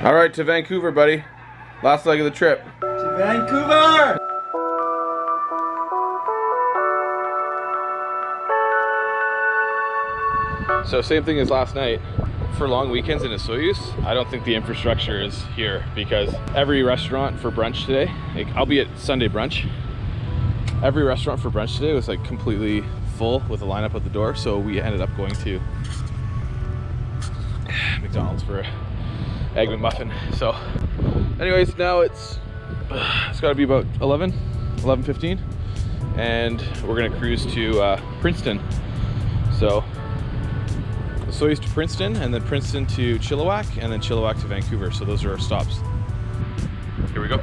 All right, to Vancouver, buddy. Last leg of the trip. To Vancouver! So same thing as last night. For long weekends in Osoyoos, I don't think the infrastructure is here because every restaurant for brunch today, like, albeit Sunday brunch, every restaurant for brunch today was like completely full with a lineup at the door. So we ended up going to McDonald's for an egg McMuffin. So anyways, now it's got to be about 11:15, and we're gonna cruise to Princeton. So Osoyoos to Princeton, and then Princeton to Chilliwack, and then Chilliwack to Vancouver. So those are our stops. Here we go.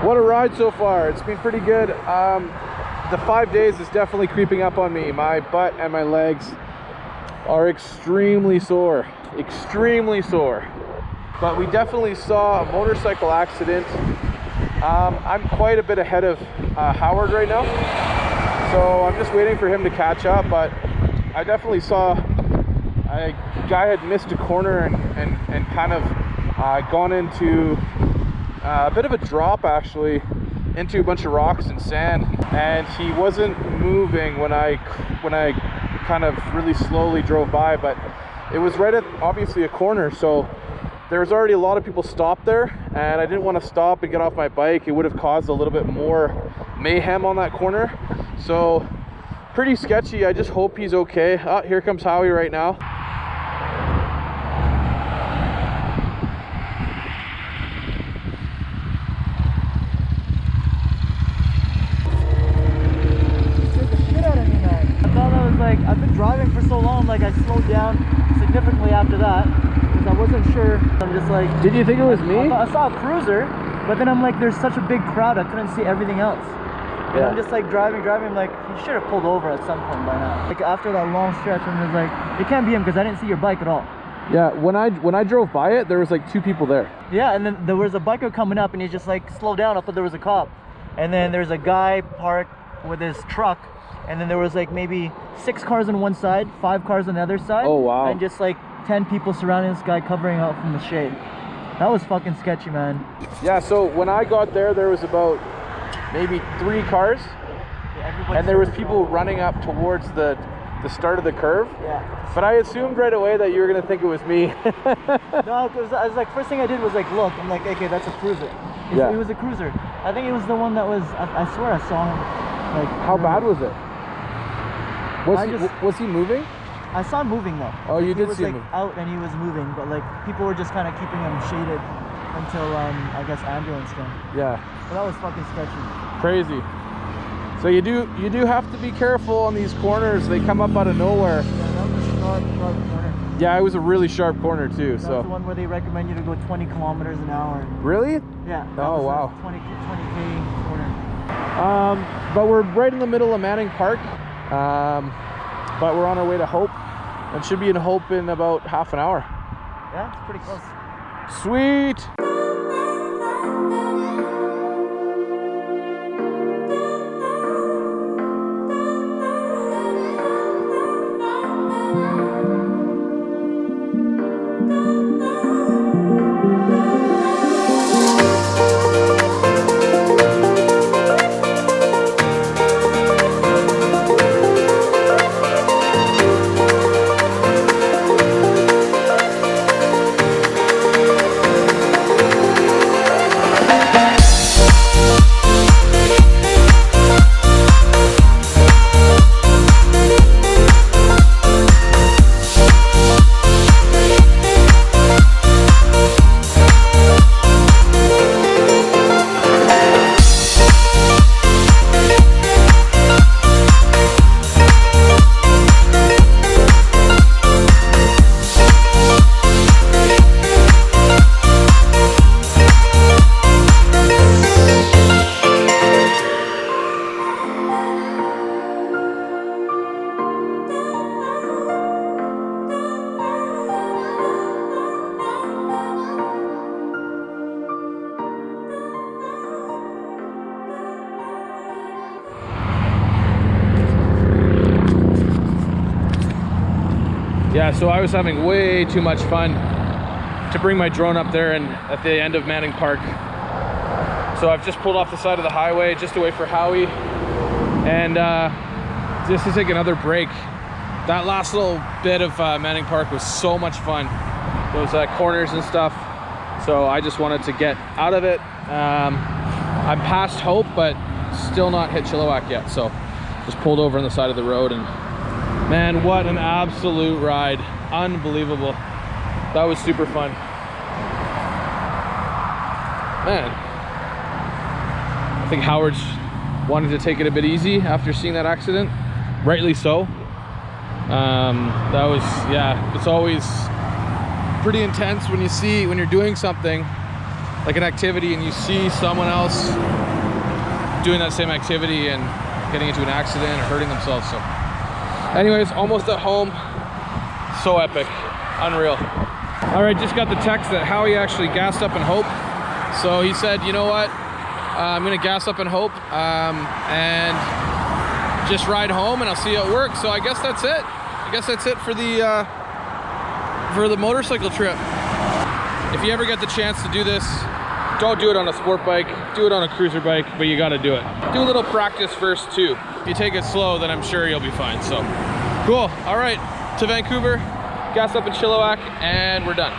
What a ride so far. It's been pretty good. The 5 days is definitely creeping up on me. My butt and my legs are extremely sore, but we definitely saw a motorcycle accident. I'm quite a bit ahead of Howard right now, so I'm just waiting for him to catch up. But I definitely saw a guy had missed a corner and kind of gone into a bit of a drop, actually, into a bunch of rocks and sand, and he wasn't moving when I kind of really slowly drove by. But it was right at obviously a corner, so there was already a lot of people stopped there, and I didn't want to stop and get off my bike. It would have caused a little bit more mayhem on that corner, so pretty sketchy. I just hope he's okay. Oh, here comes Howie right now. I've been driving for so long, like I slowed down significantly after that because I wasn't sure. I'm just like, did you think it was me? I saw a cruiser, but then I'm like, there's such a big crowd, I couldn't see everything else. And I'm just like driving, I'm like, he should have pulled over at some point by now. Like after that long stretch, and I was like, it can't be him because I didn't see your bike at all. Yeah, when I drove by it, there was like 2 people there. Yeah, and then there was a biker coming up, and he's just like, slow down. I thought there was a cop. And then there's a guy parked with his truck, and then there was like maybe 6 cars on one side, 5 cars on the other side. Oh wow. And just like 10 people surrounding this guy, covering out from the shade. That was fucking sketchy, man. Yeah, so when I got there was about maybe 3 cars, and there was people running up towards the start of the curve. Yeah. But I assumed right away that you were gonna think it was me. No, because I was like, first thing I did was like look. I'm like, okay, that's a cruiser. Yeah. It was a cruiser. I think it was the one that was. I swear I saw him. Like, how bad was it? Was he moving? I saw him moving though. Oh, you did was, see like, him move. out and he was moving, but like people were just kind of keeping him shaded until I guess ambulance came. Yeah. But that was fucking sketchy. Crazy. So you do have to be careful on these corners. They come up out of nowhere. Yeah, that was a sharp corner. Yeah, it was a really sharp corner too. That's the one where they recommend you to go 20 kilometers an hour. Really? Yeah. Oh wow. 20K corner. But we're right in the middle of Manning Park. But we're on our way to Hope, and should be in Hope in about half an hour. Yeah, it's pretty close. Sweet. Yeah, so I was having way too much fun to bring my drone up there and at the end of Manning Park. So I've just pulled off the side of the highway just to wait for Howie, and just to take another break. That last little bit of Manning Park was so much fun. Those corners and stuff. So I just wanted to get out of it. I'm past Hope, but still not hit Chilliwack yet. So just pulled over on the side of the road, and man, what an absolute ride. Unbelievable. That was super fun. Man, I think Howard's wanted to take it a bit easy after seeing that accident. Rightly so. That was, yeah, it's always pretty intense when you're doing something like an activity and you see someone else doing that same activity and getting into an accident or hurting themselves. So anyways, almost at home. So epic, unreal. All right, just got the text that Howie actually gassed up in Hope. So he said, you know what, I'm gonna gas up in Hope and just ride home, and I'll see you at work. So I guess that's it. I guess that's it for the motorcycle trip. If you ever get the chance to do this, don't do it on a sport bike, do it on a cruiser bike, but you gotta do it. Do a little practice first too. If you take it slow, then I'm sure you'll be fine. So cool. All right, to Vancouver, gas up in Chilliwack, and we're done.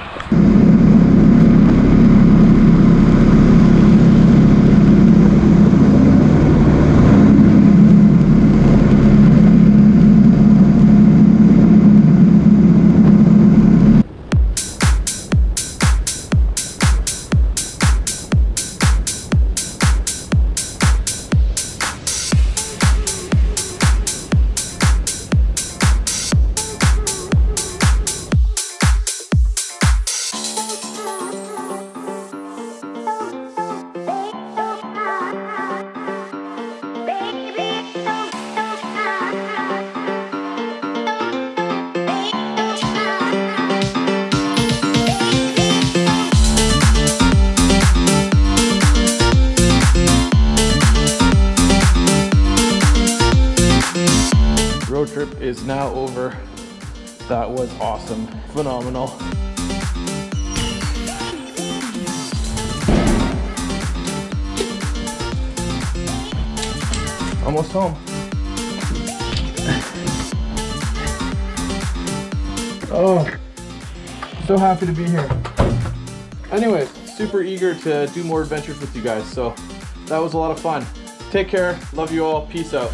Road trip is now over. That was awesome, phenomenal. Almost home. Oh, so happy to be here. Anyways, super eager to do more adventures with you guys. So that was a lot of fun. Take care, love you all, peace out.